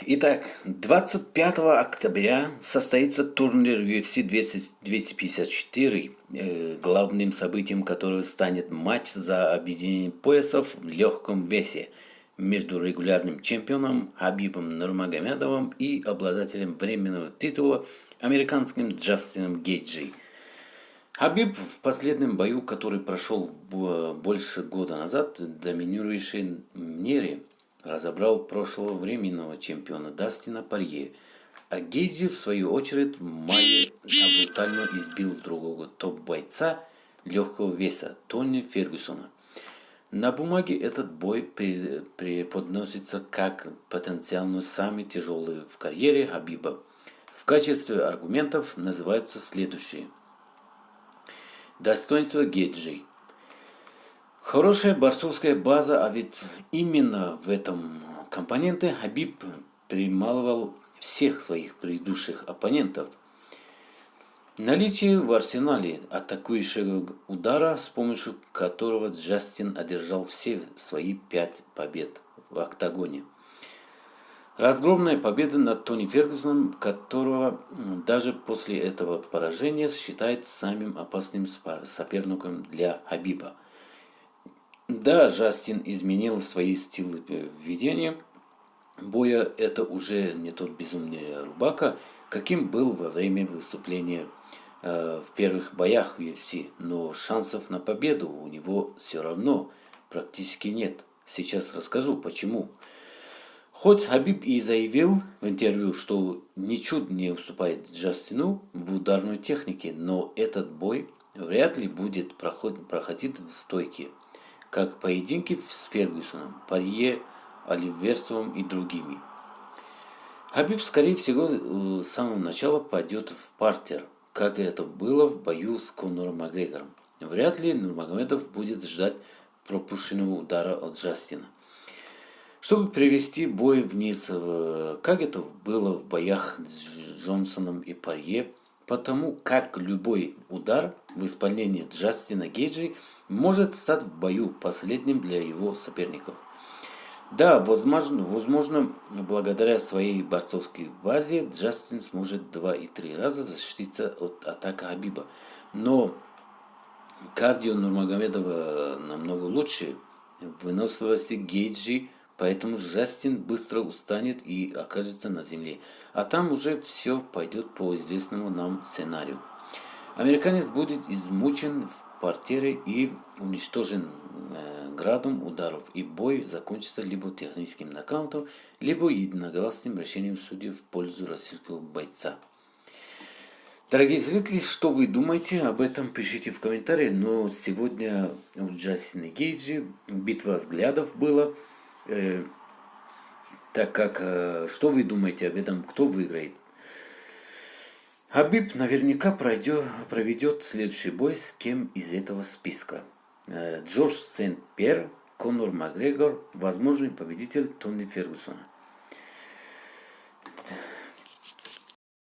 Итак, 25 октября состоится турнир UFC 254, главным событием которого станет матч за объединение поясов в легком весе между регулярным чемпионом Хабибом Нурмагомедовым и обладателем временного титула американским Джастином Гейджи. Хабиб в последнем бою, который прошел больше года назад, доминирующий мире, разобрал прошлого временного чемпиона Дастина Порье, а Гейджи, в свою очередь, в мае брутально избил другого топ-бойца легкого веса Тони Фергюсона. На бумаге этот бой преподносится как потенциально самый тяжелый в карьере Хабиба. В качестве аргументов называются следующие. Достоинство Гейджи. Хорошая борцовская база, а ведь именно в этом компоненте Хабиб перемалывал всех своих предыдущих оппонентов. Наличие в арсенале атакующего удара, с помощью которого Джастин одержал все свои 5 побед в октагоне. Разгромная победа над Тони Фергюсоном, которого даже после этого поражения считает самым опасным соперником для Хабиба. Да, Джастин изменил свои стилы ведения боя, это уже не тот безумный рубака, каким был во время выступления в первых боях в UFC, но шансов на победу у него все равно практически нет. Сейчас расскажу почему. Хоть Хабиб и заявил в интервью, что ничуть не уступает Джастину в ударной технике, но этот бой вряд ли будет проходить в стойке, как поединки с Фергюсоном, Порье, Оливерсовым и другими. Хабиб, скорее всего, с самого начала пойдет в партер, как это было в бою с Конором Макгрегором. Вряд ли Нурмагомедов будет ждать пропущенного удара от Джастина, чтобы привести бой вниз, как это было в боях с Джонсоном и Порье, потому как любой удар в исполнении Джастина Гейджи может стать в бою последним для его соперников. Да, возможно, благодаря своей борцовской базе Джастин сможет 2 и 3 раза защититься от атаки Хабиба. Но кардио Нурмагомедова намного лучше, выносливости Гейджи, поэтому Джастин быстро устанет и окажется на земле. А там уже все пойдет по известному нам сценарию. Американец будет измучен в партере и уничтожен градом ударов, и бой закончится либо техническим нокаутом, либо единогласным решением судей в пользу российского бойца. Дорогие зрители, что вы думаете об этом, пишите в комментариях. Но сегодня у Джастина Гейджи битва взглядов была. Так как, что вы думаете об этом, кто выиграет? Хабиб наверняка проведет следующий бой с кем из этого списка. Джордж Сент-Пьер, Конор Макгрегор, возможный победитель Тони Фергюсона.